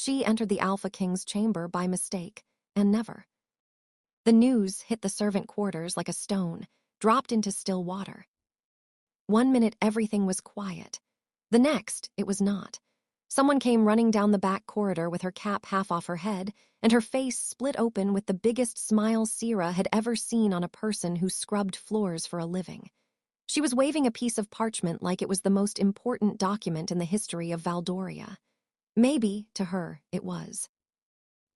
She entered the Alpha King's chamber by mistake, and never. The news hit the servant quarters like a stone, dropped into still water. 1 minute everything was quiet. The next, it was not. Someone came running down the back corridor with her cap half off her head, and her face split open with the biggest smile Sierra had ever seen on a person who scrubbed floors for a living. She was waving a piece of parchment like it was the most important document in the history of Valdoria. Maybe, to her, it was.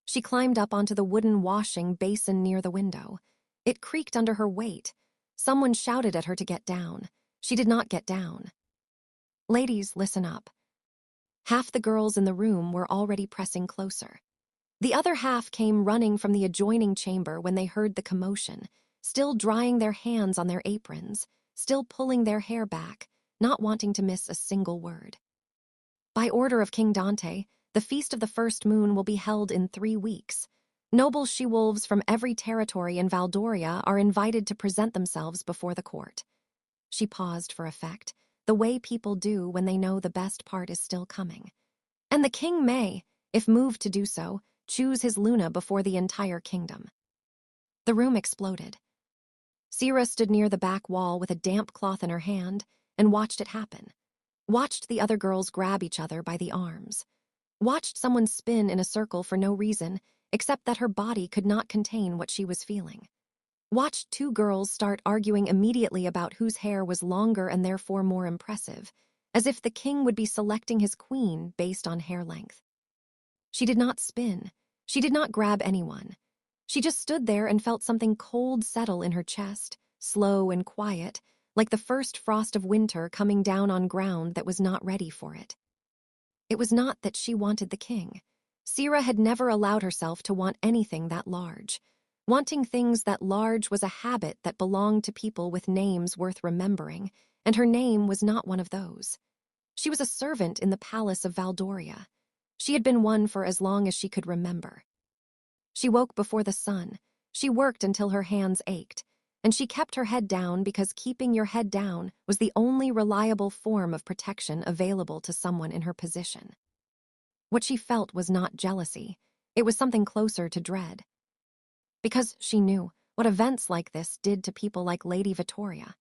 She climbed up onto the wooden washing basin near the window. It creaked under her weight. Someone shouted at her to get down. She did not get down. Ladies, listen up. Half the girls in the room were already pressing closer. The other half came running from the adjoining chamber when they heard the commotion, still drying their hands on their aprons, still pulling their hair back, not wanting to miss a single word. By order of King Dante, the Feast of the First Moon will be held in 3 weeks. Noble she-wolves from every territory in Valdoria are invited to present themselves before the court. She paused for effect, the way people do when they know the best part is still coming. And the king may, if moved to do so, choose his Luna before the entire kingdom. The room exploded. Sierra stood near the back wall with a damp cloth in her hand and watched it happen. Watched the other girls grab each other by the arms. Watched someone spin in a circle for no reason, except that her body could not contain what she was feeling. Watched 2 girls start arguing immediately about whose hair was longer and therefore more impressive, as if the king would be selecting his queen based on hair length. She did not spin. She did not grab anyone. She just stood there and felt something cold settle in her chest, slow and quiet, like the first frost of winter coming down on ground that was not ready for it. It was not that she wanted the king. Sierra had never allowed herself to want anything that large. Wanting things that large was a habit that belonged to people with names worth remembering, and her name was not one of those. She was a servant in the palace of Valdoria. She had been one for as long as she could remember. She woke before the sun. She worked until her hands ached, and she kept her head down because keeping your head down was the only reliable form of protection available to someone in her position. What she felt was not jealousy. It was something closer to dread. Because she knew what events like this did to people like Lady Vittoria.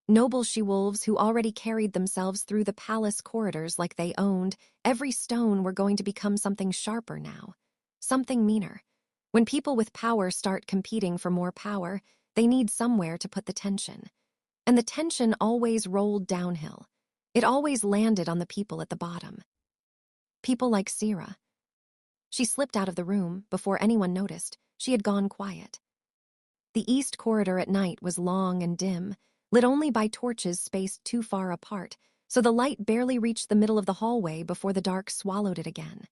Noble she-wolves who already carried themselves through the palace corridors like they owned every stone were going to become something sharper now, something meaner. When people with power start competing for more power, they need somewhere to put the tension. And the tension always rolled downhill. It always landed on the people at the bottom. People like Sierra. She slipped out of the room before anyone noticed. She had gone quiet. The east corridor at night was long and dim, lit only by torches spaced too far apart, so the light barely reached the middle of the hallway before the dark swallowed it again.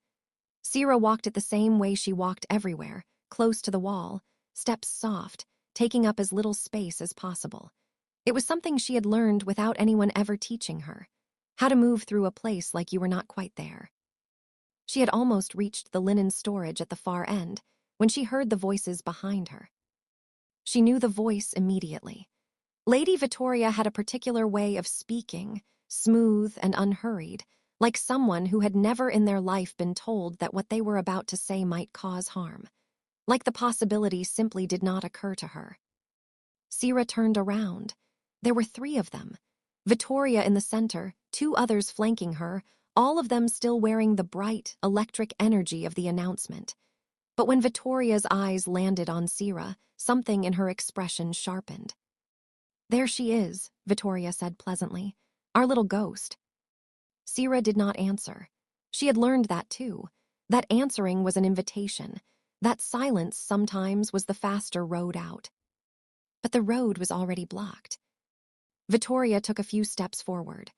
Sierra walked it the same way she walked everywhere, close to the wall, steps soft, taking up as little space as possible. It was something she had learned without anyone ever teaching her, how to move through a place like you were not quite there. She had almost reached the linen storage at the far end when she heard the voices behind her. She knew the voice immediately. Lady Vittoria had a particular way of speaking, smooth and unhurried, like someone who had never in their life been told that what they were about to say might cause harm. Like the possibility simply did not occur to her. Sierra turned around. There were 3 of them. Vittoria in the center, 2 others flanking her, all of them still wearing the bright, electric energy of the announcement. But when Vittoria's eyes landed on Sierra, something in her expression sharpened. "There she is," Vittoria said pleasantly. "Our little ghost." Sierra did not answer. She had learned that too. That answering was an invitation. That silence sometimes was the faster road out. But the road was already blocked. Vittoria took a few steps forward.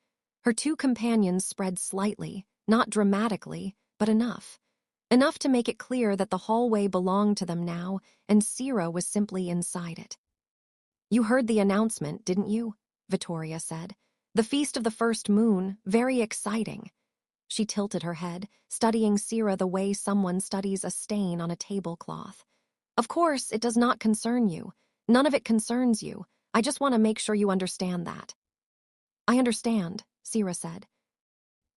Her 2 companions spread slightly, not dramatically, but enough. Enough to make it clear that the hallway belonged to them now, and Sierra was simply inside it. "You heard the announcement, didn't you?" Vittoria said. "The Feast of the First Moon, very exciting." She tilted her head, studying Sierra the way someone studies a stain on a tablecloth. "Of course, it does not concern you. None of it concerns you. I just want to make sure you understand that." "I understand," Sierra said.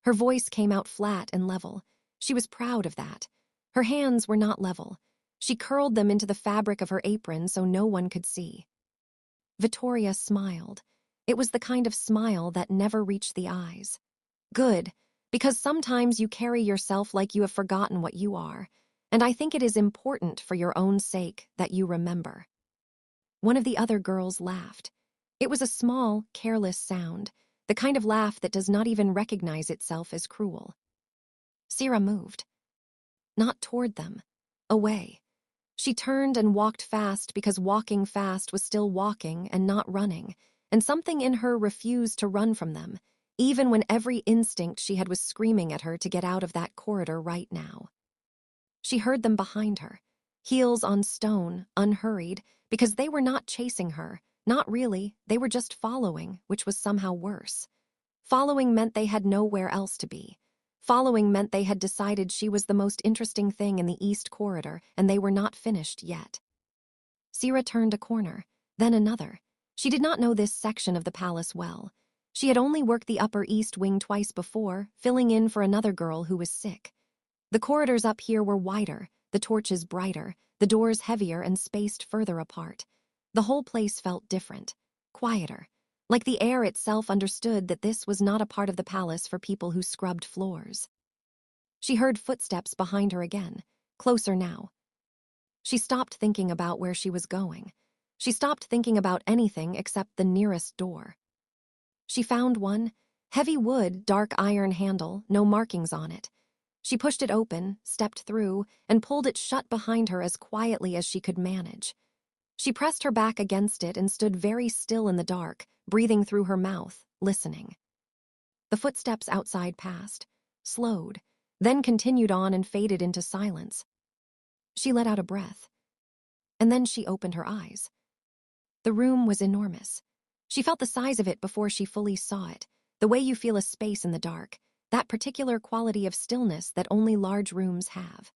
Her voice came out flat and level. She was proud of that. Her hands were not level. She curled them into the fabric of her apron so no one could see. Vittoria smiled. It was the kind of smile that never reached the eyes. Good, because sometimes you carry yourself like you have forgotten what you are, and I think it is important for your own sake that you remember. One of the other girls laughed. It was a small, careless sound, the kind of laugh that does not even recognize itself as cruel. Sira moved. Not toward them. Away. She turned and walked fast because walking fast was still walking and not running, and something in her refused to run from them, even when every instinct she had was screaming at her to get out of that corridor right now. She heard them behind her, heels on stone, unhurried, because they were not chasing her. Not really, they were just following, which was somehow worse. Following meant they had nowhere else to be. Following meant they had decided she was the most interesting thing in the East Corridor, and they were not finished yet. Sira turned a corner, then another. She did not know this section of the palace well. She had only worked the Upper East Wing twice before, filling in for another girl who was sick. The corridors up here were wider, the torches brighter, the doors heavier and spaced further apart. The whole place felt different, quieter, like the air itself understood that this was not a part of the palace for people who scrubbed floors. She heard footsteps behind her again, closer now. She stopped thinking about where she was going. She stopped thinking about anything except the nearest door. She found one, heavy wood, dark iron handle, no markings on it. She pushed it open, stepped through, and pulled it shut behind her as quietly as she could manage. She pressed her back against it and stood very still in the dark, breathing through her mouth, listening. The footsteps outside passed, slowed, then continued on and faded into silence. She let out a breath. And then she opened her eyes. The room was enormous. She felt the size of it before she fully saw it, the way you feel a space in the dark, that particular quality of stillness that only large rooms have.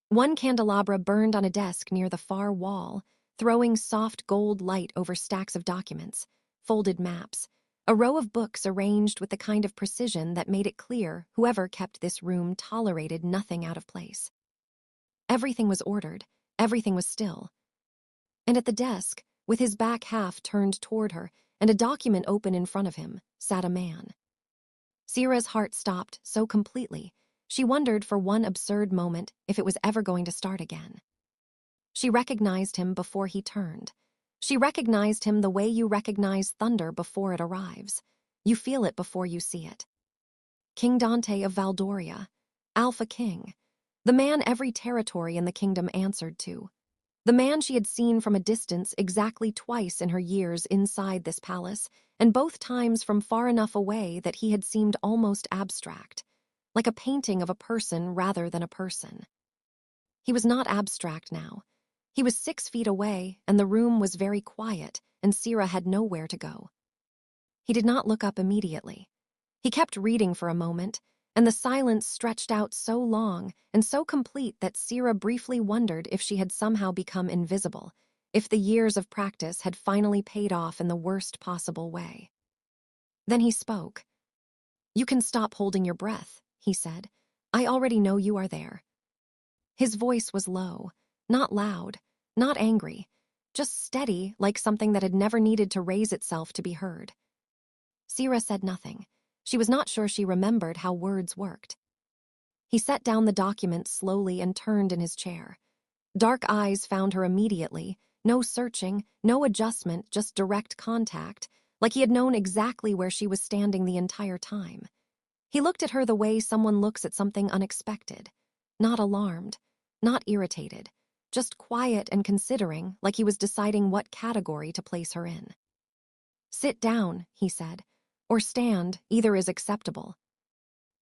One candelabra burned on a desk near the far wall, throwing soft gold light over stacks of documents, folded maps, a row of books arranged with the kind of precision that made it clear whoever kept this room tolerated nothing out of place. Everything was ordered, everything was still. And at the desk, with his back half turned toward her and a document open in front of him, sat a man. Sira's heart stopped so completely, she wondered for one absurd moment if it was ever going to start again. She recognized him before he turned. She recognized him the way you recognize thunder before it arrives. You feel it before you see it. King Dante of Valdoria, Alpha King, the man every territory in the kingdom answered to. The man she had seen from a distance exactly twice in her years inside this palace, and both times from far enough away that he had seemed almost abstract, like a painting of a person rather than a person. He was not abstract now. He was 6 feet away, and the room was very quiet, and Sira had nowhere to go. He did not look up immediately. He kept reading for a moment, and the silence stretched out so long and so complete that Sira briefly wondered if she had somehow become invisible, if the years of practice had finally paid off in the worst possible way. Then he spoke. "You can stop holding your breath," he said. "I already know you are there." His voice was low, not loud, not angry, just steady, like something that had never needed to raise itself to be heard. Sira said nothing. She was not sure she remembered how words worked. He set down the document slowly and turned in his chair. Dark eyes found her immediately, no searching, no adjustment, just direct contact, like he had known exactly where she was standing the entire time. He looked at her the way someone looks at something unexpected, not alarmed, not irritated, just quiet and considering, like he was deciding what category to place her in. "Sit down," he said, "or stand, either is acceptable.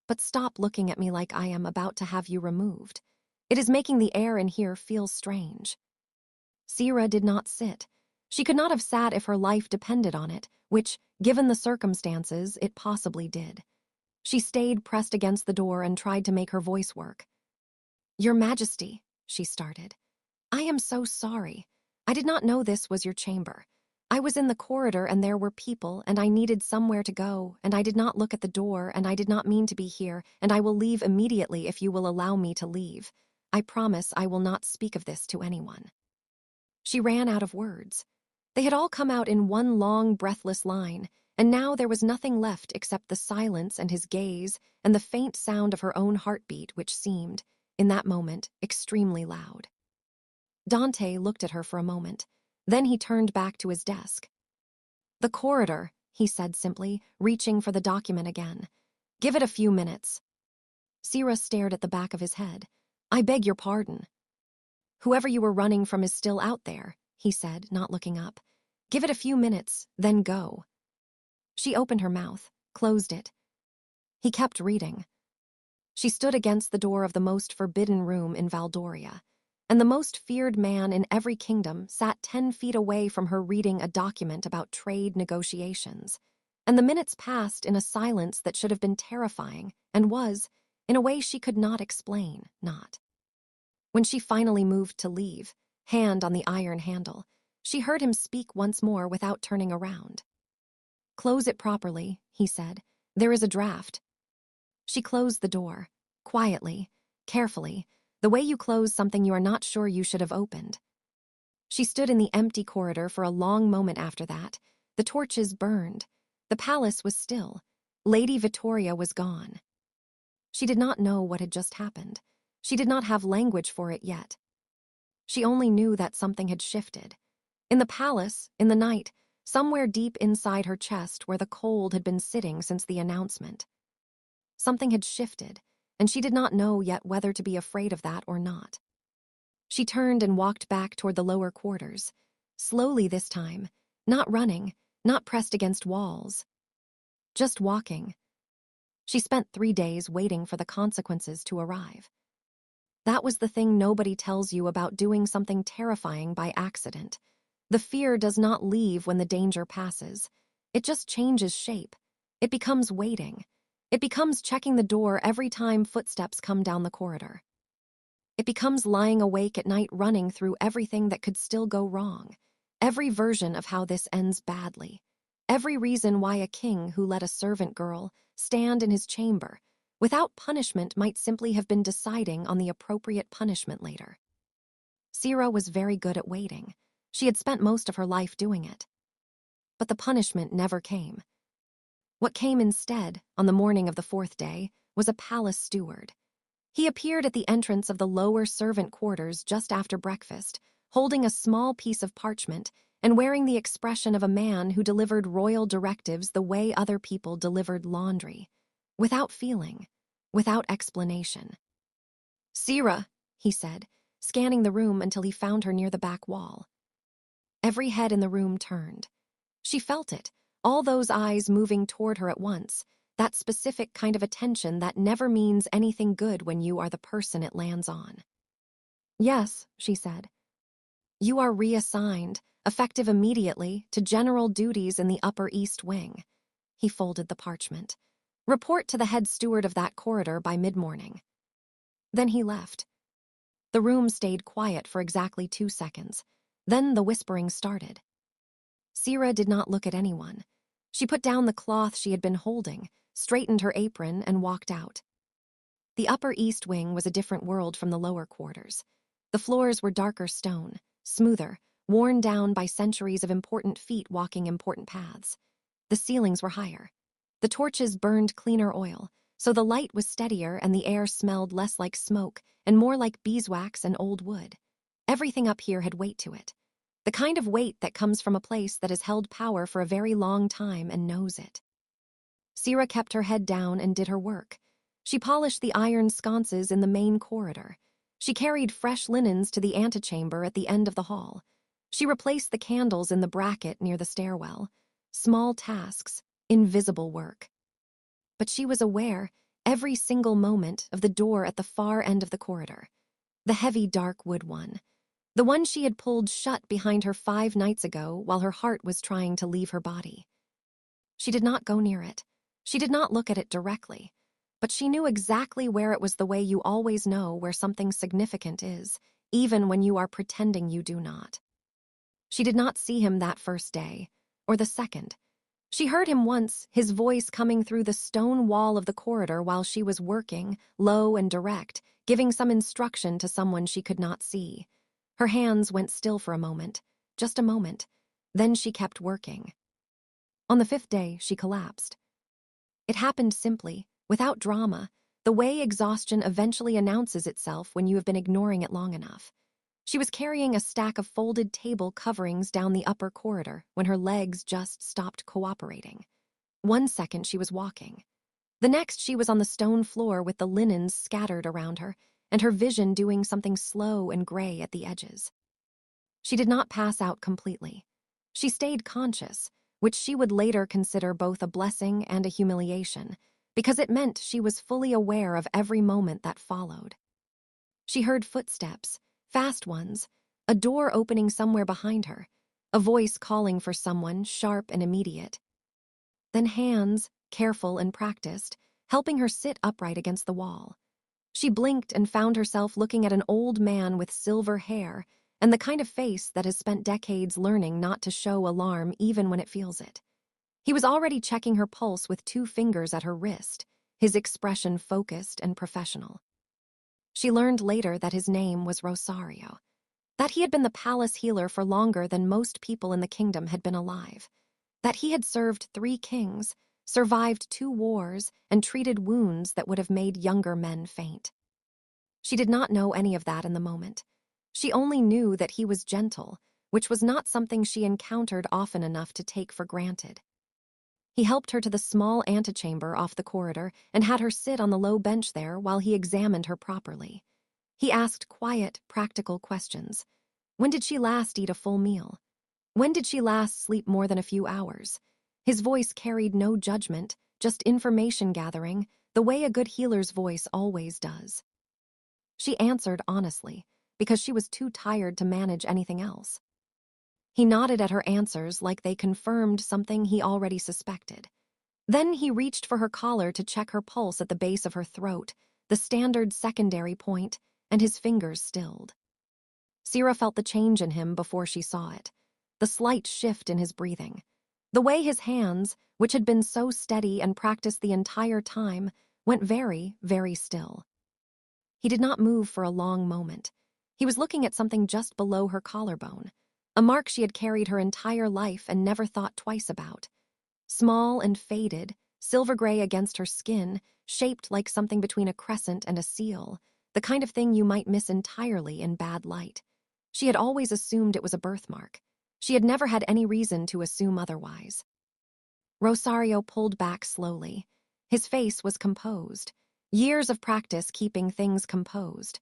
But stop looking at me like I am about to have you removed. It is making the air in here feel strange." Sira did not sit. She could not have sat if her life depended on it, which, given the circumstances, it possibly did. She stayed pressed against the door and tried to make her voice work. "Your Majesty," she started. "I am so sorry. I did not know this was your chamber. I was in the corridor and there were people and I needed somewhere to go and I did not look at the door and I did not mean to be here and I will leave immediately if you will allow me to leave. I promise I will not speak of this to anyone." She ran out of words. They had all come out in one long, breathless line, and now there was nothing left except the silence and his gaze and the faint sound of her own heartbeat, which seemed, in that moment, extremely loud. Dante looked at her for a moment. Then he turned back to his desk. "The corridor," he said simply, reaching for the document again. "Give it a few minutes." Sierra stared at the back of his head. "I beg your pardon." "Whoever you were running from is still out there," he said, not looking up. "Give it a few minutes, then go." She opened her mouth, closed it. He kept reading. She stood against the door of the most forbidden room in Valdoria, and the most feared man in every kingdom sat 10 feet away from her reading a document about trade negotiations. And the minutes passed in a silence that should have been terrifying and was, in a way she could not explain, not. When she finally moved to leave, hand on the iron handle, she heard him speak once more without turning around. "Close it properly," he said. "There is a draft." She closed the door, quietly, carefully, the way you close something you are not sure you should have opened. She stood in the empty corridor for a long moment after that. The torches burned. The palace was still. Lady Vittoria was gone. She did not know what had just happened. She did not have language for it yet. She only knew that something had shifted. In the palace, in the night, somewhere deep inside her chest where the cold had been sitting since the announcement. Something had shifted, and she did not know yet whether to be afraid of that or not. She turned and walked back toward the lower quarters, slowly this time, not running, not pressed against walls. Just walking. She spent 3 days waiting for the consequences to arrive. That was the thing nobody tells you about doing something terrifying by accident. The fear does not leave when the danger passes. It just changes shape. It becomes waiting. It becomes checking the door every time footsteps come down the corridor. It becomes lying awake at night running through everything that could still go wrong. Every version of how this ends badly. Every reason why a king who let a servant girl stand in his chamber without punishment might simply have been deciding on the appropriate punishment later. Sierra was very good at waiting. She had spent most of her life doing it. But the punishment never came. What came instead, on the morning of the 4th day, was a palace steward. He appeared at the entrance of the lower servant quarters just after breakfast, holding a small piece of parchment and wearing the expression of a man who delivered royal directives the way other people delivered laundry, without feeling, without explanation. "Sierra," he said, scanning the room until he found her near the back wall. Every head in the room turned. She felt it, all those eyes moving toward her at once, that specific kind of attention that never means anything good when you are the person it lands on. "Yes," she said. "You are reassigned, effective immediately, to general duties in the Upper East Wing." He folded the parchment. "Report to the head steward of that corridor by mid-morning." Then he left. The room stayed quiet for exactly 2 seconds. Then the whispering started. Sierra did not look at anyone. She put down the cloth she had been holding, straightened her apron, and walked out. The Upper East Wing was a different world from the lower quarters. The floors were darker stone, smoother, worn down by centuries of important feet walking important paths. The ceilings were higher. The torches burned cleaner oil, so the light was steadier and the air smelled less like smoke and more like beeswax and old wood. Everything up here had weight to it. The kind of weight that comes from a place that has held power for a very long time and knows it. Sierra kept her head down and did her work. She polished the iron sconces in the main corridor. She carried fresh linens to the antechamber at the end of the hall. She replaced the candles in the bracket near the stairwell. Small tasks, invisible work. But she was aware, every single moment, of the door at the far end of the corridor. The heavy dark wood one. The one she had pulled shut behind her 5 nights ago while her heart was trying to leave her body. She did not go near it. She did not look at it directly. But she knew exactly where it was, the way you always know where something significant is, even when you are pretending you do not. She did not see him that first day, or the second. She heard him once, his voice coming through the stone wall of the corridor while she was working, low and direct, giving some instruction to someone she could not see. Her hands went still for a moment, just a moment. Then she kept working. On the 5th day, she collapsed. It happened simply, without drama, the way exhaustion eventually announces itself when you have been ignoring it long enough. She was carrying a stack of folded table coverings down the upper corridor when her legs just stopped cooperating. 1 second she was walking. The next she was on the stone floor with the linens scattered around her, and her vision doing something slow and gray at the edges. She did not pass out completely. She stayed conscious, which she would later consider both a blessing and a humiliation, because it meant she was fully aware of every moment that followed. She heard footsteps, fast ones, a door opening somewhere behind her, a voice calling for someone sharp and immediate. Then hands, careful and practiced, helping her sit upright against the wall. She blinked and found herself looking at an old man with silver hair and the kind of face that has spent decades learning not to show alarm even when it feels it. He was already checking her pulse with 2 fingers at her wrist, his expression focused and professional. She learned later that his name was Rosario, that he had been the palace healer for longer than most people in the kingdom had been alive, that he had served 3 kings, survived 2 wars, and treated wounds that would have made younger men faint. She did not know any of that in the moment. She only knew that he was gentle, which was not something she encountered often enough to take for granted. He helped her to the small antechamber off the corridor and had her sit on the low bench there while he examined her properly. He asked quiet, practical questions. When did she last eat a full meal? When did she last sleep more than a few hours? His voice carried no judgment, just information gathering, the way a good healer's voice always does. She answered honestly, because she was too tired to manage anything else. He nodded at her answers like they confirmed something he already suspected. Then he reached for her collar to check her pulse at the base of her throat, the standard secondary point, and his fingers stilled. Sierra felt the change in him before she saw it, the slight shift in his breathing, the way his hands, which had been so steady and practiced the entire time, went very, very still. He did not move for a long moment. He was looking at something just below her collarbone, a mark she had carried her entire life and never thought twice about. Small and faded, silver gray against her skin, shaped like something between a crescent and a seal, the kind of thing you might miss entirely in bad light. She had always assumed it was a birthmark. She had never had any reason to assume otherwise. Rosario pulled back slowly. His face was composed, years of practice keeping things composed.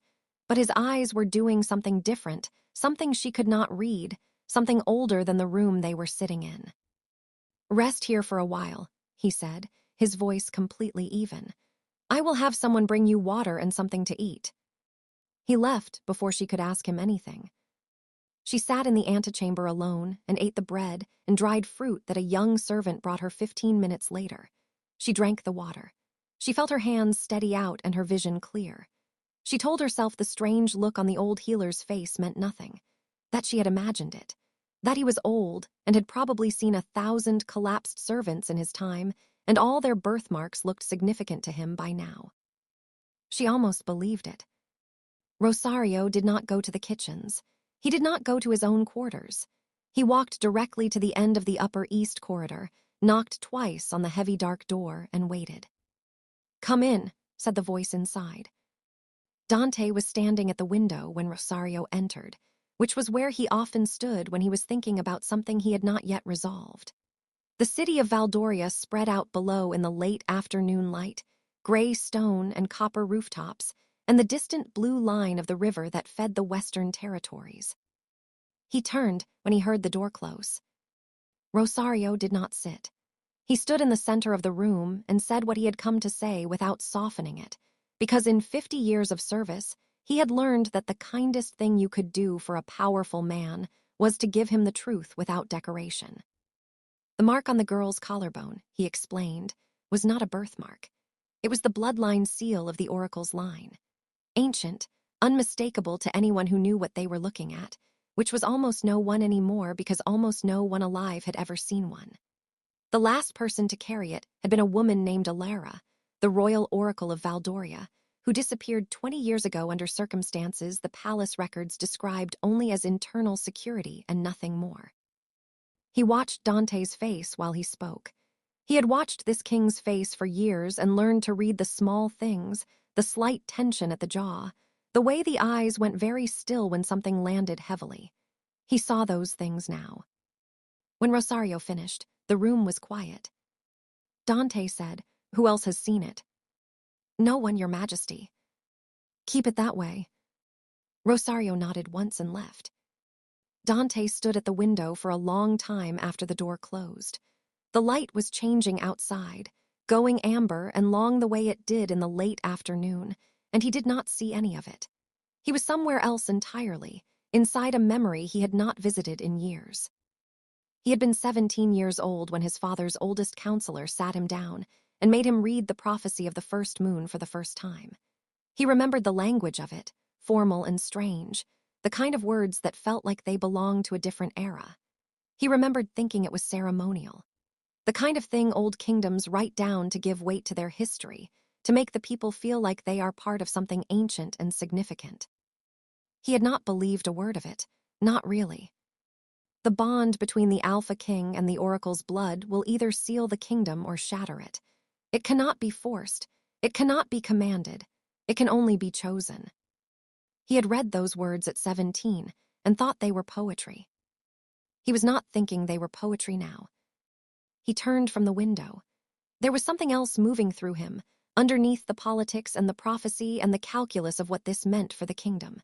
But his eyes were doing something different, something she could not read, something older than the room they were sitting in. "Rest here for a while," he said, his voice completely even. "I will have someone bring you water and something to eat." He left before she could ask him anything. She sat in the antechamber alone and ate the bread and dried fruit that a young servant brought her 15 minutes later. She drank the water. She felt her hands steady out and her vision clear. She told herself the strange look on the old healer's face meant nothing, that she had imagined it, that he was old and had probably seen 1,000 collapsed servants in his time, and all their birthmarks looked significant to him by now. She almost believed it. Rosario did not go to the kitchens. He did not go to his own quarters. He walked directly to the end of the upper east corridor, knocked twice on the heavy dark door, and waited. "Come in," said the voice inside. Dante was standing at the window when Rosario entered, which was where he often stood when he was thinking about something he had not yet resolved. The city of Valdoria spread out below in the late afternoon light, gray stone and copper rooftops, and the distant blue line of the river that fed the western territories. He turned when he heard the door close. Rosario did not sit. He stood in the center of the room and said what he had come to say without softening it, because in 50 years of service, he had learned that the kindest thing you could do for a powerful man was to give him the truth without decoration. The mark on the girl's collarbone, he explained, was not a birthmark. It was the bloodline seal of the oracle's line. Ancient, unmistakable to anyone who knew what they were looking at, which was almost no one anymore because almost no one alive had ever seen one. The last person to carry it had been a woman named Alara, the royal oracle of Valdoria, who disappeared 20 years ago under circumstances the palace records described only as internal security and nothing more. He watched Dante's face while he spoke. He had watched this king's face for years and learned to read the small things, the slight tension at the jaw, the way the eyes went very still when something landed heavily. He saw those things now. When Rosario finished, the room was quiet. Dante said, "Who else has seen it?" "No one, Your Majesty." "Keep it that way." Rosario nodded once and left. Dante stood at the window for a long time after the door closed. The light was changing outside, going amber and long the way it did in the late afternoon, and he did not see any of it. He was somewhere else entirely, inside a memory he had not visited in years. He had been 17 years old when his father's oldest counselor sat him down and made him read the prophecy of the first moon for the first time. He remembered the language of it, formal and strange, the kind of words that felt like they belonged to a different era. He remembered thinking it was ceremonial, the kind of thing old kingdoms write down to give weight to their history, to make the people feel like they are part of something ancient and significant. He had not believed a word of it, not really. The bond between the Alpha King and the Oracle's blood will either seal the kingdom or shatter it. It cannot be forced. It cannot be commanded. It can only be chosen. He had read those words at 17 and thought they were poetry. He was not thinking they were poetry now. He turned from the window. There was something else moving through him, underneath the politics and the prophecy and the calculus of what this meant for the kingdom.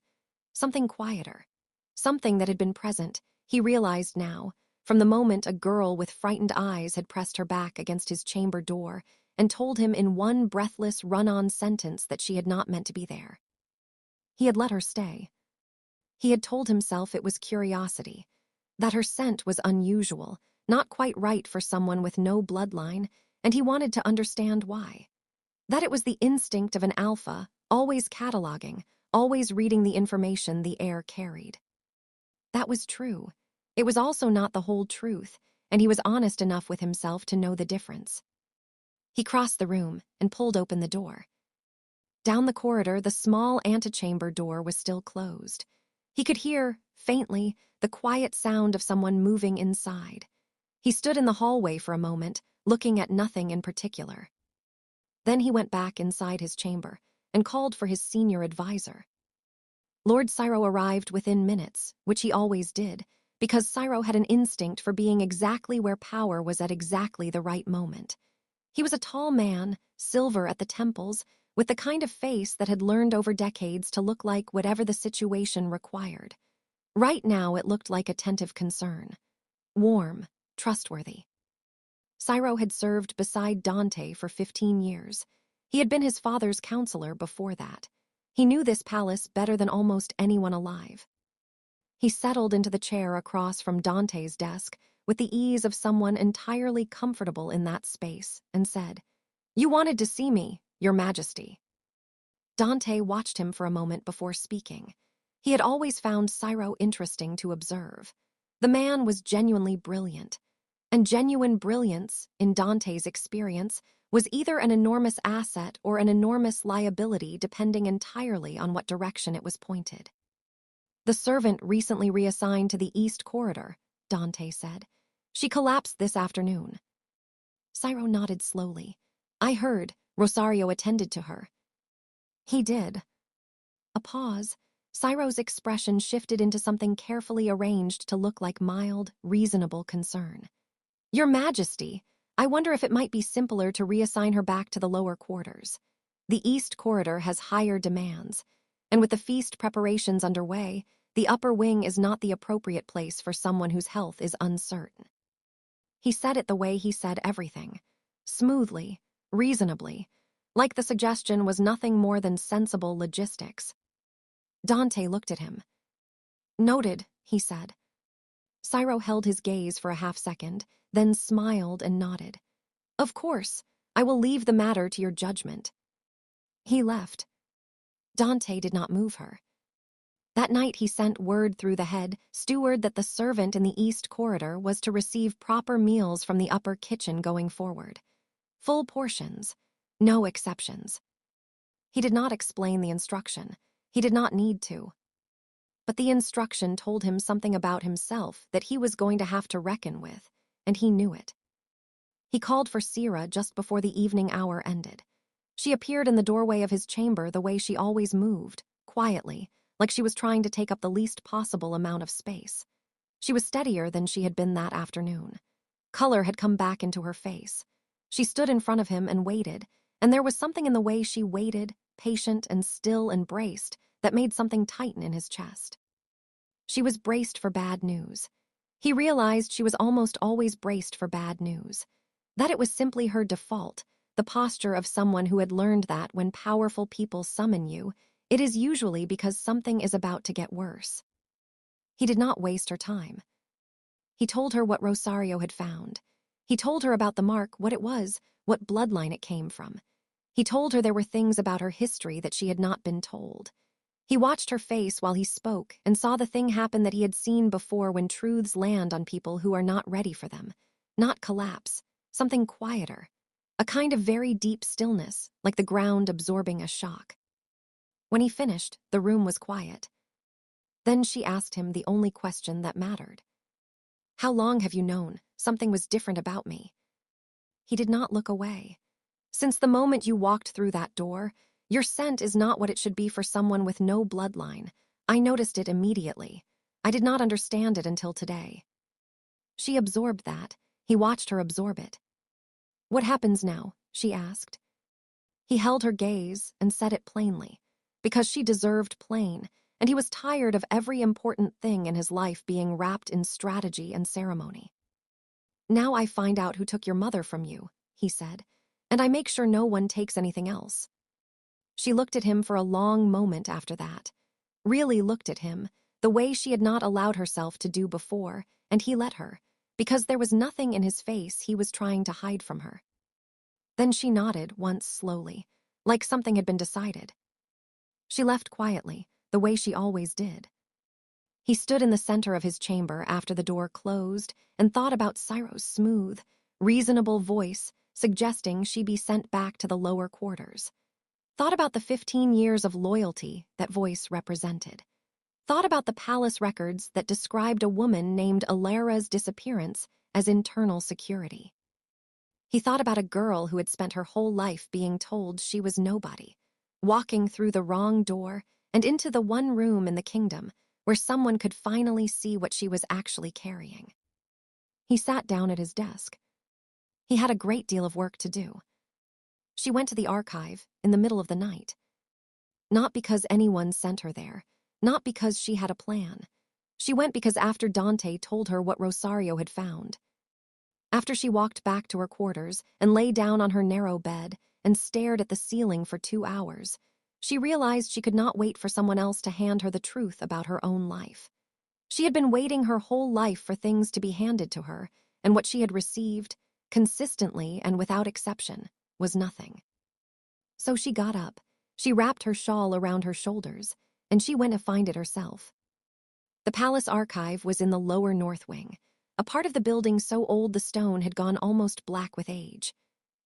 Something quieter. Something that had been present, he realized now, from the moment a girl with frightened eyes had pressed her back against his chamber door and told him in one breathless, run-on sentence that she had not meant to be there. He had let her stay. He had told himself it was curiosity, that her scent was unusual, not quite right for someone with no bloodline, and he wanted to understand why. That it was the instinct of an alpha, always cataloging, always reading the information the air carried. That was true. It was also not the whole truth, and he was honest enough with himself to know the difference. He crossed the room and pulled open the door. Down the corridor, the small antechamber door was still closed. He could hear, faintly, the quiet sound of someone moving inside. He stood in the hallway for a moment, looking at nothing in particular. Then he went back inside his chamber and called for his senior advisor. Lord Cyro arrived within minutes, which he always did, because Cyro had an instinct for being exactly where power was at exactly the right moment. He was a tall man, silver at the temples, with the kind of face that had learned over decades to look like whatever the situation required. Right now it looked like attentive concern. Warm, trustworthy. Cyro had served beside Dante for 15 years. He had been his father's counselor before that. He knew this palace better than almost anyone alive. He settled into the chair across from Dante's desk with the ease of someone entirely comfortable in that space and said, "You wanted to see me, Your Majesty." Dante watched him for a moment before speaking. He had always found Cyro interesting to observe. The man was genuinely brilliant, and genuine brilliance, in Dante's experience, was either an enormous asset or an enormous liability depending entirely on what direction it was pointed. "The servant recently reassigned to the East Corridor," Dante said. "She collapsed this afternoon." Cyro nodded slowly. "I heard. Rosario attended to her." "He did." A pause. Cyro's expression shifted into something carefully arranged to look like mild, reasonable concern. "Your Majesty, I wonder if it might be simpler to reassign her back to the lower quarters. The East Corridor has higher demands, and with the feast preparations underway, the upper wing is not the appropriate place for someone whose health is uncertain." He said it the way he said everything, smoothly, reasonably, like the suggestion was nothing more than sensible logistics. Dante looked at him. "Noted," he said. Cyro held his gaze for a half-second, then smiled and nodded. "Of course, I will leave the matter to your judgment." He left. Dante did not move her. That night he sent word through the head steward that the servant in the east corridor was to receive proper meals from the upper kitchen going forward. Full portions, no exceptions. He did not explain the instruction. He did not need to. But the instruction told him something about himself that he was going to have to reckon with, and he knew it. He called for Sira just before the evening hour ended. She appeared in the doorway of his chamber the way she always moved, quietly, like she was trying to take up the least possible amount of space. She was steadier than she had been that afternoon. Color had come back into her face. She stood in front of him and waited, and there was something in the way she waited, patient and still and braced, that made something tighten in his chest. She was braced for bad news. He realized she was almost always braced for bad news. That it was simply her default, the posture of someone who had learned that when powerful people summon you, it is usually because something is about to get worse. He did not waste her time. He told her what Rosario had found. He told her about the mark, what it was, what bloodline it came from. He told her there were things about her history that she had not been told. He watched her face while he spoke and saw the thing happen that he had seen before when truths land on people who are not ready for them. Not collapse, something quieter. A kind of very deep stillness, like the ground absorbing a shock. When he finished, the room was quiet. Then she asked him the only question that mattered. How long have you known something was different about me? He did not look away. Since the moment you walked through that door, your scent is not what it should be for someone with no bloodline. I noticed it immediately. I did not understand it until today. She absorbed that. He watched her absorb it. What happens now? She asked. He held her gaze and said it plainly, because she deserved plain, and he was tired of every important thing in his life being wrapped in strategy and ceremony. Now I find out who took your mother from you, he said, and I make sure no one takes anything else. She looked at him for a long moment after that, really looked at him, the way she had not allowed herself to do before, and he let her, because there was nothing in his face he was trying to hide from her. Then she nodded once slowly, like something had been decided. She left quietly, the way she always did. He stood in the center of his chamber after the door closed and thought about Cyro's smooth, reasonable voice suggesting she be sent back to the lower quarters. Thought about the 15 years of loyalty that voice represented. Thought about the palace records that described a woman named Alera's disappearance as internal security. He thought about a girl who had spent her whole life being told she was nobody, walking through the wrong door and into the one room in the kingdom where someone could finally see what she was actually carrying. He sat down at his desk. He had a great deal of work to do. She went to the archive in the middle of the night. Not because anyone sent her there, not because she had a plan. She went because after Dante told her what Rosario had found. After she walked back to her quarters and lay down on her narrow bed and stared at the ceiling for 2 hours, she realized she could not wait for someone else to hand her the truth about her own life. She had been waiting her whole life for things to be handed to her, and what she had received, consistently and without exception, was nothing. So she got up, she wrapped her shawl around her shoulders, and she went to find it herself. The palace archive was in the lower north wing, a part of the building so old the stone had gone almost black with age.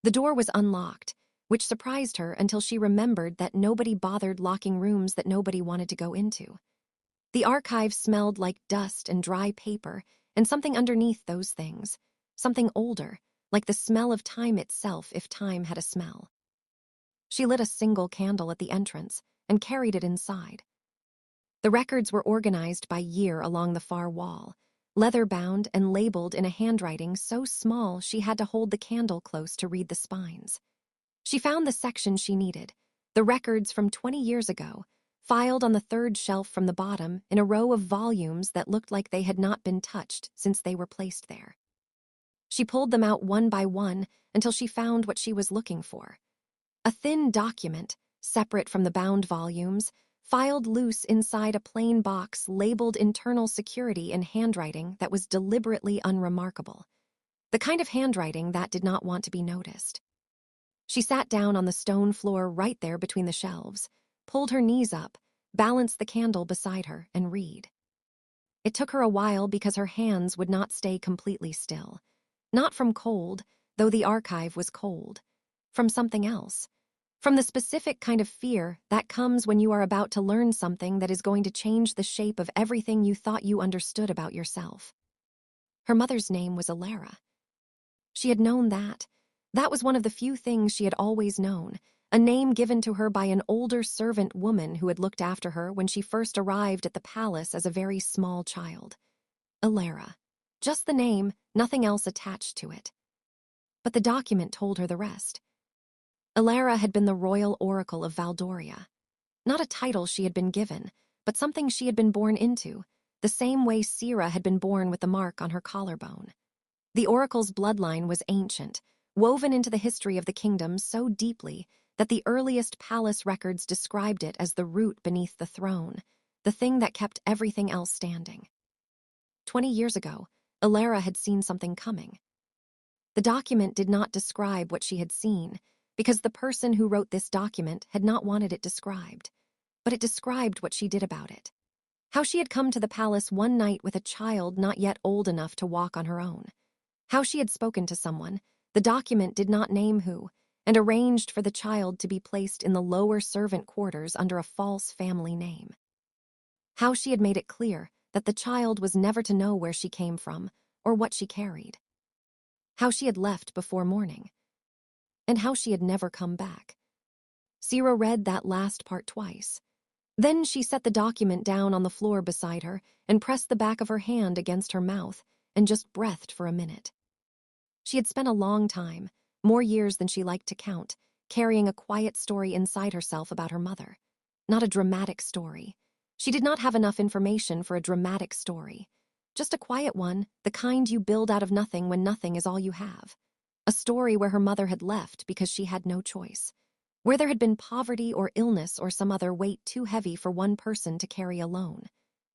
The door was unlocked, which surprised her until she remembered that nobody bothered locking rooms that nobody wanted to go into. The archive smelled like dust and dry paper, and something underneath those things, something older, like the smell of time itself if time had a smell. She lit a single candle at the entrance and carried it inside. The records were organized by year along the far wall, leather-bound and labeled in a handwriting so small she had to hold the candle close to read the spines. She found the section she needed, the records from 20 years ago, filed on the third shelf from the bottom in a row of volumes that looked like they had not been touched since they were placed there. She pulled them out one by one until she found what she was looking for. A thin document, separate from the bound volumes, filed loose inside a plain box labeled internal security in handwriting that was deliberately unremarkable. The kind of handwriting that did not want to be noticed. She sat down on the stone floor right there between the shelves, pulled her knees up, balance the candle beside her, and read. It took her a while because her hands would not stay completely still. Not from cold, though the archive was cold. From something else. From the specific kind of fear that comes when you are about to learn something that is going to change the shape of everything you thought you understood about yourself. Her mother's name was Alara. She had known that. That was one of the few things she had always known, a name given to her by an older servant woman who had looked after her when she first arrived at the palace as a very small child. Alara. Just the name, nothing else attached to it. But the document told her the rest. Alara had been the royal oracle of Valdoria. Not a title she had been given, but something she had been born into, the same way Sira had been born with the mark on her collarbone. The oracle's bloodline was ancient, woven into the history of the kingdom so deeply that the earliest palace records described it as the root beneath the throne, the thing that kept everything else standing. 20 years ago, Alara had seen something coming. The document did not describe what she had seen, because the person who wrote this document had not wanted it described, but it described what she did about it. How she had come to the palace one night with a child not yet old enough to walk on her own. How she had spoken to someone, the document did not name who, and arranged for the child to be placed in the lower servant quarters under a false family name. How she had made it clear that the child was never to know where she came from or what she carried. How she had left before morning. And how she had never come back. Sira read that last part twice. Then she set the document down on the floor beside her and pressed the back of her hand against her mouth and just breathed for a minute. She had spent a long time, more years than she liked to count, carrying a quiet story inside herself about her mother. Not a dramatic story. She did not have enough information for a dramatic story. Just a quiet one, the kind you build out of nothing when nothing is all you have. A story where her mother had left because she had no choice. Where there had been poverty or illness or some other weight too heavy for one person to carry alone.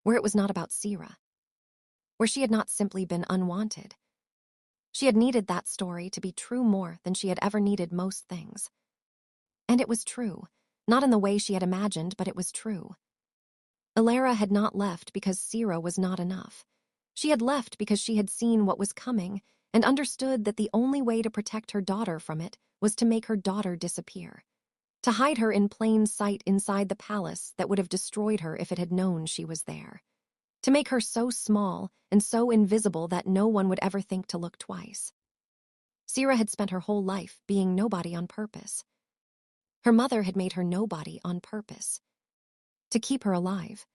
Where it was not about Sira. Where she had not simply been unwanted. She had needed that story to be true more than she had ever needed most things. And it was true, not in the way she had imagined, but it was true. Alara had not left because Sira was not enough. She had left because she had seen what was coming and understood that the only way to protect her daughter from it was to make her daughter disappear. To hide her in plain sight inside the palace that would have destroyed her if it had known she was there. To make her so small and so invisible that no one would ever think to look twice. Sira had spent her whole life being nobody on purpose. Her mother had made her nobody on purpose. To keep her alive.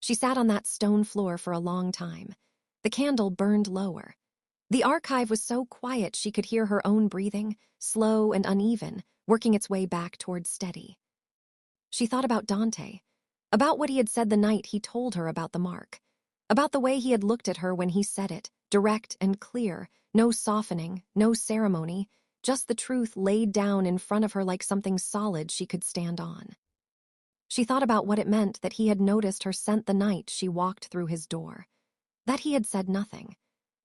She sat on that stone floor for a long time. The candle burned lower. The archive was so quiet she could hear her own breathing, slow and uneven, working its way back towards steady. She thought about Dante. About what he had said the night he told her about the mark. About the way he had looked at her when he said it, direct and clear, no softening, no ceremony, just the truth laid down in front of her like something solid she could stand on. She thought about what it meant that he had noticed her scent the night she walked through his door. That he had said nothing.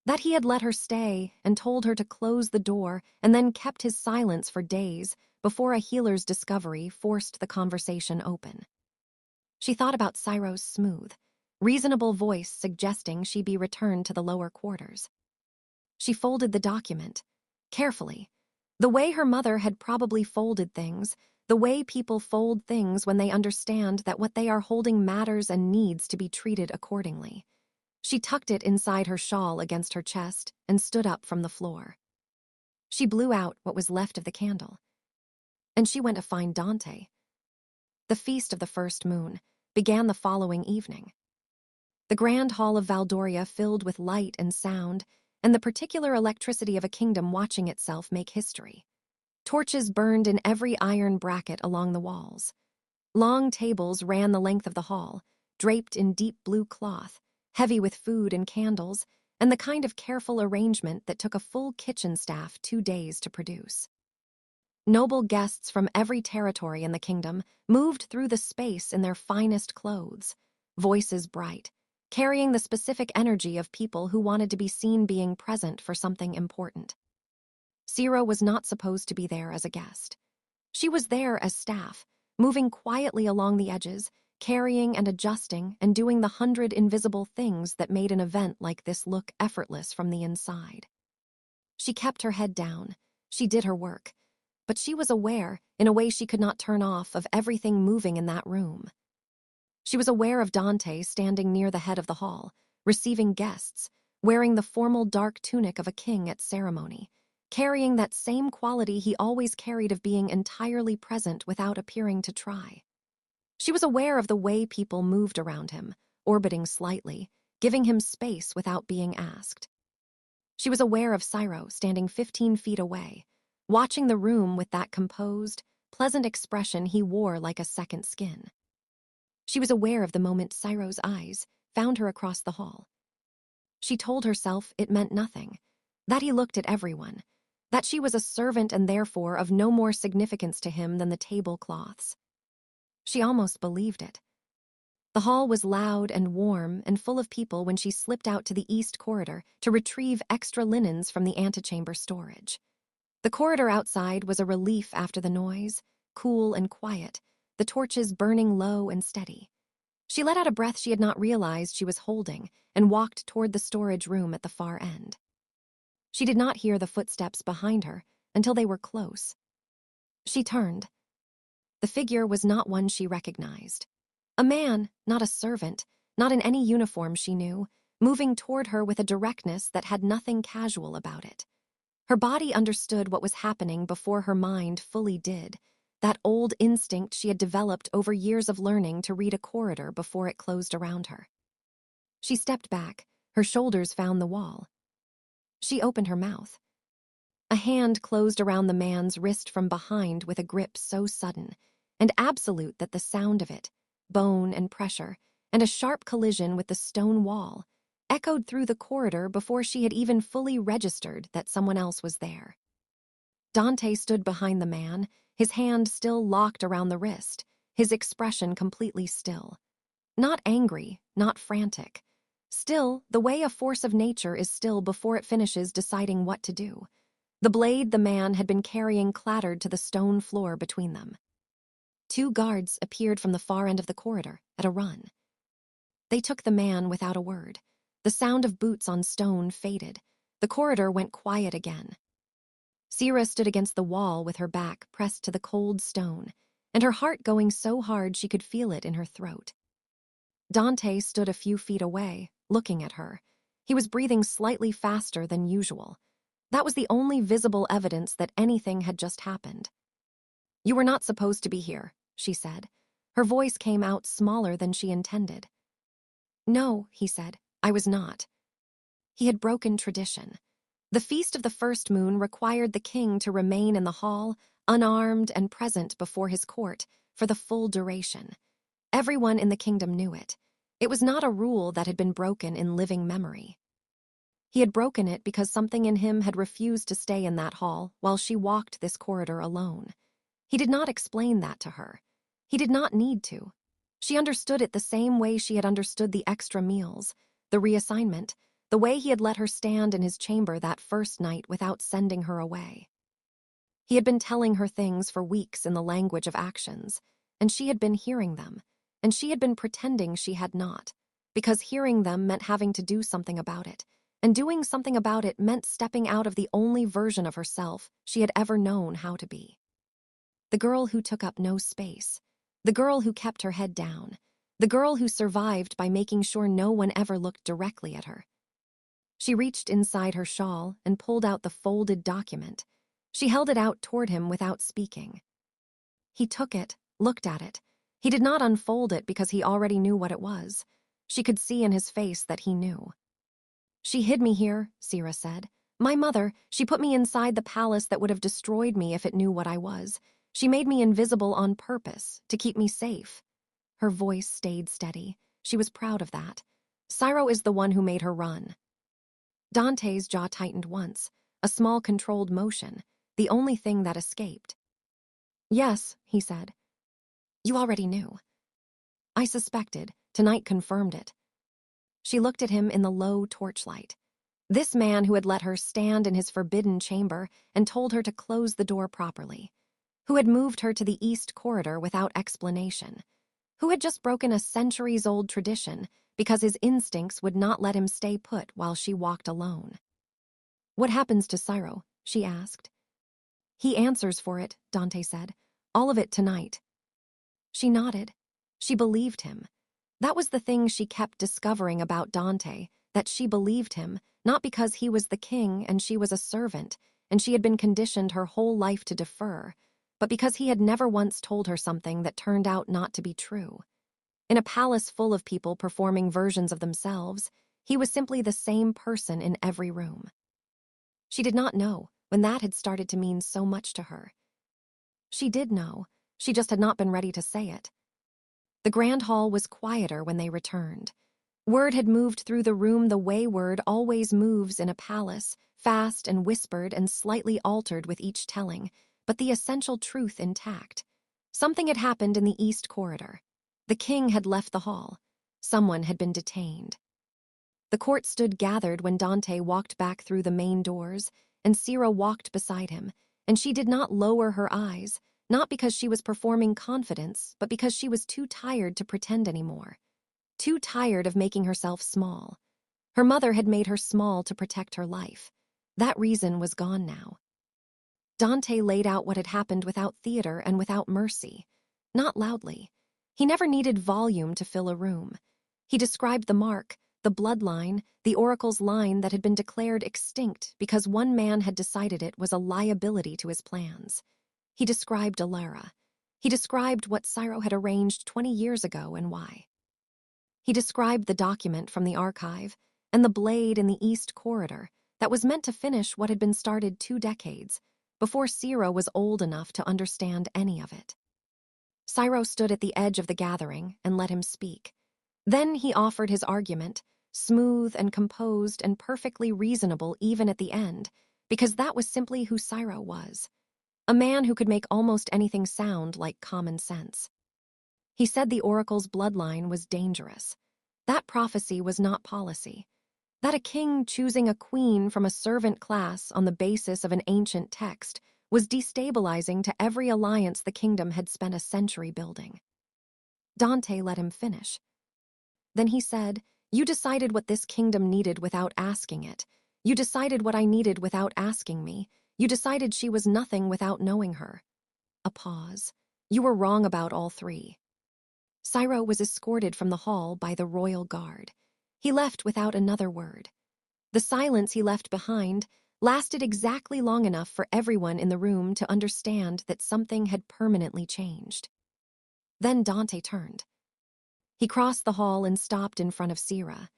That he had let her stay and told her to close the door and then kept his silence for days before a healer's discovery forced the conversation open. She thought about Cyro's smooth, reasonable voice suggesting she be returned to the lower quarters. She folded the document, carefully, the way her mother had probably folded things, the way people fold things when they understand that what they are holding matters and needs to be treated accordingly. She tucked it inside her shawl against her chest and stood up from the floor. She blew out what was left of the candle. And she went to find Dante. The feast of the first moon began the following evening. The grand hall of Valdoria filled with light and sound, and the particular electricity of a kingdom watching itself make history. Torches burned in every iron bracket along the walls. Long tables ran the length of the hall, draped in deep blue cloth, heavy with food and candles, and the kind of careful arrangement that took a full kitchen staff 2 days to produce. Noble guests from every territory in the kingdom moved through the space in their finest clothes, voices bright, carrying the specific energy of people who wanted to be seen being present for something important. Sira was not supposed to be there as a guest. She was there as staff, moving quietly along the edges, carrying and adjusting and doing the 100 invisible things that made an event like this look effortless from the inside. She kept her head down. She did her work. But she was aware, in a way she could not turn off, of everything moving in that room. She was aware of Dante standing near the head of the hall, receiving guests, wearing the formal dark tunic of a king at ceremony, carrying that same quality he always carried of being entirely present without appearing to try. She was aware of the way people moved around him, orbiting slightly, giving him space without being asked. She was aware of Cyro standing 15 feet away, watching the room with that composed, pleasant expression he wore like a second skin. She was aware of the moment Cyro's eyes found her across the hall. She told herself it meant nothing, that he looked at everyone, that she was a servant and therefore of no more significance to him than the tablecloths. She almost believed it. The hall was loud and warm and full of people when she slipped out to the east corridor to retrieve extra linens from the antechamber storage. The corridor outside was a relief after the noise, cool and quiet, the torches burning low and steady. She let out a breath she had not realized she was holding and walked toward the storage room at the far end. She did not hear the footsteps behind her until they were close. She turned. The figure was not one she recognized. A man, not a servant, not in any uniform she knew, moving toward her with a directness that had nothing casual about it. Her body understood what was happening before her mind fully did, that old instinct she had developed over years of learning to read a corridor before it closed around her. She stepped back, her shoulders found the wall. She opened her mouth. A hand closed around the man's wrist from behind with a grip so sudden and absolute that the sound of it, bone and pressure, and a sharp collision with the stone wall, echoed through the corridor before she had even fully registered that someone else was there. Dante stood behind the man, his hand still locked around the wrist, his expression completely still. Not angry, not frantic. Still, the way a force of nature is still before it finishes deciding what to do. The blade the man had been carrying clattered to the stone floor between them. 2 guards appeared from the far end of the corridor, at a run. They took the man without a word. The sound of boots on stone faded. The corridor went quiet again. Sira stood against the wall with her back pressed to the cold stone, and her heart going so hard she could feel it in her throat. Dante stood a few feet away, looking at her. He was breathing slightly faster than usual. That was the only visible evidence that anything had just happened. "You were not supposed to be here," she said. Her voice came out smaller than she intended. "No," he said, "I was not." He had broken tradition. The feast of the first moon required the king to remain in the hall, unarmed and present before his court, for the full duration. Everyone in the kingdom knew it. It was not a rule that had been broken in living memory. He had broken it because something in him had refused to stay in that hall while she walked this corridor alone. He did not explain that to her. He did not need to. She understood it the same way she had understood the extra meals, the reassignment, the way he had let her stand in his chamber that first night without sending her away. He had been telling her things for weeks in the language of actions, and she had been hearing them, and she had been pretending she had not, because hearing them meant having to do something about it, and doing something about it meant stepping out of the only version of herself she had ever known how to be. The girl who took up no space, the girl who kept her head down, the girl who survived by making sure no one ever looked directly at her. She reached inside her shawl and pulled out the folded document. She held it out toward him without speaking. He took it, looked at it. He did not unfold it because he already knew what it was. She could see in his face that he knew. "She hid me here," Sira said. "My mother, she put me inside the palace that would have destroyed me if it knew what I was. She made me invisible on purpose, to keep me safe." Her voice stayed steady. She was proud of that. "Cyro is the one who made her run." Dante's jaw tightened once, a small controlled motion, the only thing that escaped. "Yes," he said. "You already knew." "I suspected. Tonight confirmed it." She looked at him in the low torchlight. This man who had let her stand in his forbidden chamber and told her to close the door properly, who had moved her to the east corridor without explanation, who had just broken a centuries-old tradition because his instincts would not let him stay put while she walked alone. "What happens to Cyril?" she asked. "He answers for it," Dante said. "All of it tonight." She nodded. She believed him. That was the thing she kept discovering about Dante, that she believed him, not because he was the king and she was a servant, and she had been conditioned her whole life to defer, but because he had never once told her something that turned out not to be true. In a palace full of people performing versions of themselves, he was simply the same person in every room. She did not know when that had started to mean so much to her. She did know, she just had not been ready to say it. The grand hall was quieter when they returned. Word had moved through the room the way word always moves in a palace, fast and whispered and slightly altered with each telling, but the essential truth intact. Something had happened in the east corridor. The king had left the hall. Someone had been detained. The court stood gathered when Dante walked back through the main doors, and Sira walked beside him, and she did not lower her eyes, not because she was performing confidence, but because she was too tired to pretend anymore. Too tired of making herself small. Her mother had made her small to protect her life. That reason was gone now. Dante laid out what had happened without theater and without mercy. Not loudly. He never needed volume to fill a room. He described the mark, the bloodline, the oracle's line that had been declared extinct because one man had decided it was a liability to his plans. He described Alara. He described what Cyril had arranged 20 years ago and why. He described the document from the archive and the blade in the east corridor that was meant to finish what had been started 2 decades, before Ciro was old enough to understand any of it. Ciro stood at the edge of the gathering and let him speak. Then he offered his argument, smooth and composed and perfectly reasonable even at the end, because that was simply who Ciro was. A man who could make almost anything sound like common sense. He said the oracle's bloodline was dangerous. That prophecy was not policy. That a king choosing a queen from a servant class on the basis of an ancient text was destabilizing to every alliance the kingdom had spent a century building. Dante let him finish. Then he said, "You decided what this kingdom needed without asking it. You decided what I needed without asking me. You decided she was nothing without knowing her." A pause. "You were wrong about all 3. Ciro was escorted from the hall by the royal guard. He left without another word. The silence he left behind lasted exactly long enough for everyone in the room to understand that something had permanently changed. Then Dante turned. He crossed the hall and stopped in front of Cira.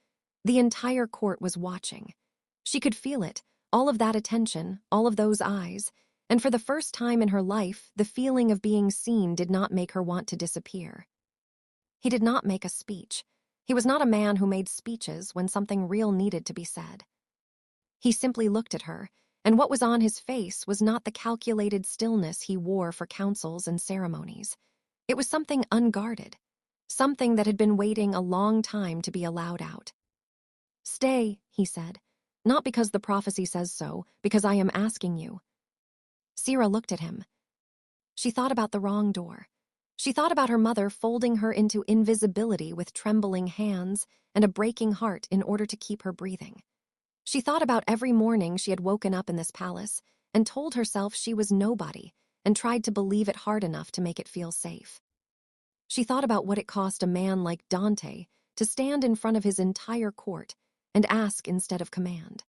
The entire court was watching. She could feel it, all of that attention, all of those eyes, and for the first time in her life, the feeling of being seen did not make her want to disappear. He did not make a speech. He was not a man who made speeches when something real needed to be said. He simply looked at her, and what was on his face was not the calculated stillness he wore for councils and ceremonies. It was something unguarded, something that had been waiting a long time to be allowed out. "Stay," he said, "not because the prophecy says so, because I am asking you." Cira looked at him. She thought about the wrong door. She thought about her mother folding her into invisibility with trembling hands and a breaking heart in order to keep her breathing. She thought about every morning she had woken up in this palace and told herself she was nobody and tried to believe it hard enough to make it feel safe. She thought about what it cost a man like Dante to stand in front of his entire court and ask instead of command.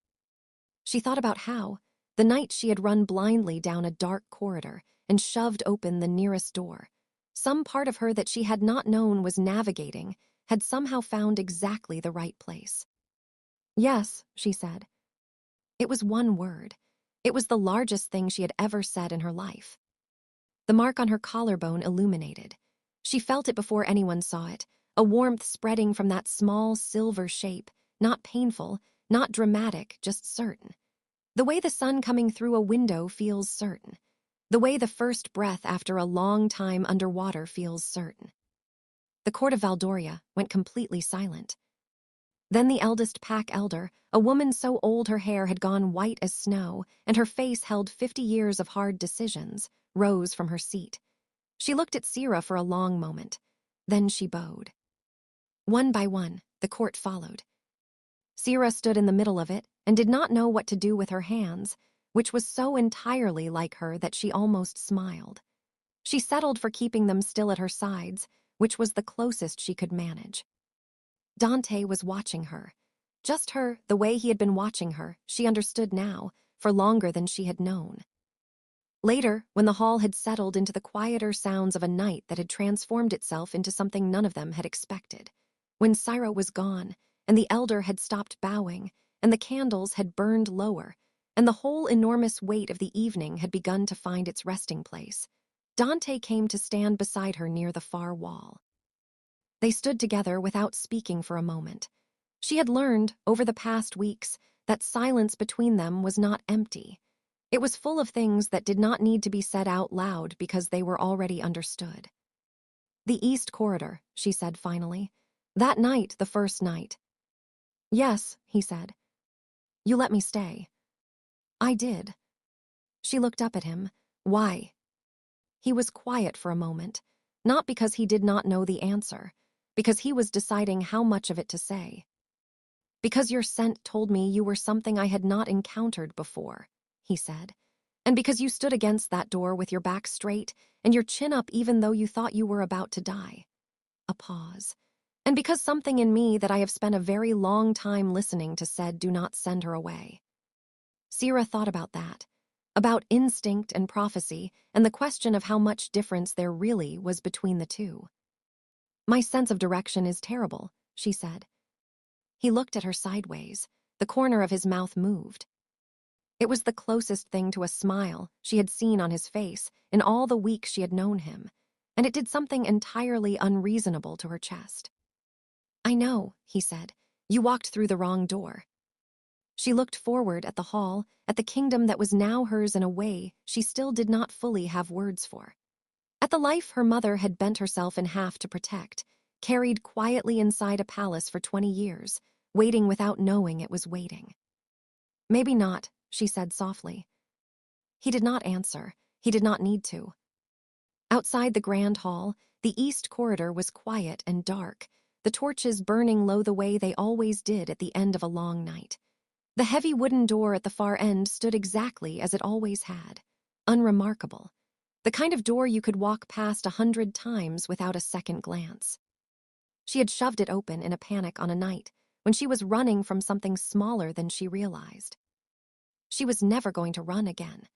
She thought about how, the night she had run blindly down a dark corridor and shoved open the nearest door, some part of her that she had not known was navigating had somehow found exactly the right place. "Yes," she said. It was one word. It was the largest thing she had ever said in her life. The mark on her collarbone illuminated. She felt it before anyone saw it, a warmth spreading from that small silver shape, not painful, not dramatic, just certain. The way the sun coming through a window feels certain. The way the first breath after a long time underwater feels certain. The court of Valdoria went completely silent. Then the eldest pack elder, a woman so old her hair had gone white as snow and her face held 50 years of hard decisions, rose from her seat. She looked at Cira for a long moment. Then she bowed. One by one, the court followed. Sierra stood in the middle of it and did not know what to do with her hands, which was so entirely like her that she almost smiled. She settled for keeping them still at her sides, which was the closest she could manage. Dante was watching her. Just her, the way he had been watching her, she understood now, for longer than she had known. Later, when the hall had settled into the quieter sounds of a night that had transformed itself into something none of them had expected, when Syra was gone, and the elder had stopped bowing, and the candles had burned lower, and the whole enormous weight of the evening had begun to find its resting place, Dante came to stand beside her near the far wall. They stood together without speaking for a moment. She had learned, over the past weeks, that silence between them was not empty. It was full of things that did not need to be said out loud because they were already understood. "The East Corridor," she said finally. "That night, the first night." "Yes," he said. "You let me stay." "I did." She looked up at him. "Why?" He was quiet for a moment, not because he did not know the answer, because he was deciding how much of it to say. "Because your scent told me you were something I had not encountered before," he said. "And because you stood against that door with your back straight and your chin up even though you thought you were about to die." A pause. "And because something in me that I have spent a very long time listening to said do not send her away." Sierra thought about that, about instinct and prophecy, and the question of how much difference there really was between the two. "My sense of direction is terrible," she said. He looked at her sideways. The corner of his mouth moved. It was the closest thing to a smile she had seen on his face in all the weeks she had known him, and it did something entirely unreasonable to her chest. "I know," he said. "You walked through the wrong door." She looked forward at the hall, at the kingdom that was now hers in a way she still did not fully have words for. At the life her mother had bent herself in half to protect, carried quietly inside a palace for 20 years, waiting without knowing it was waiting. "Maybe not," she said softly. He did not answer. He did not need to. Outside the grand hall, the east corridor was quiet and dark, the torches burning low the way they always did at the end of a long night. The heavy wooden door at the far end stood exactly as it always had, unremarkable, the kind of door you could walk past 100 times without a second glance. She had shoved it open in a panic on a night when she was running from something smaller than she realized. She was never going to run again.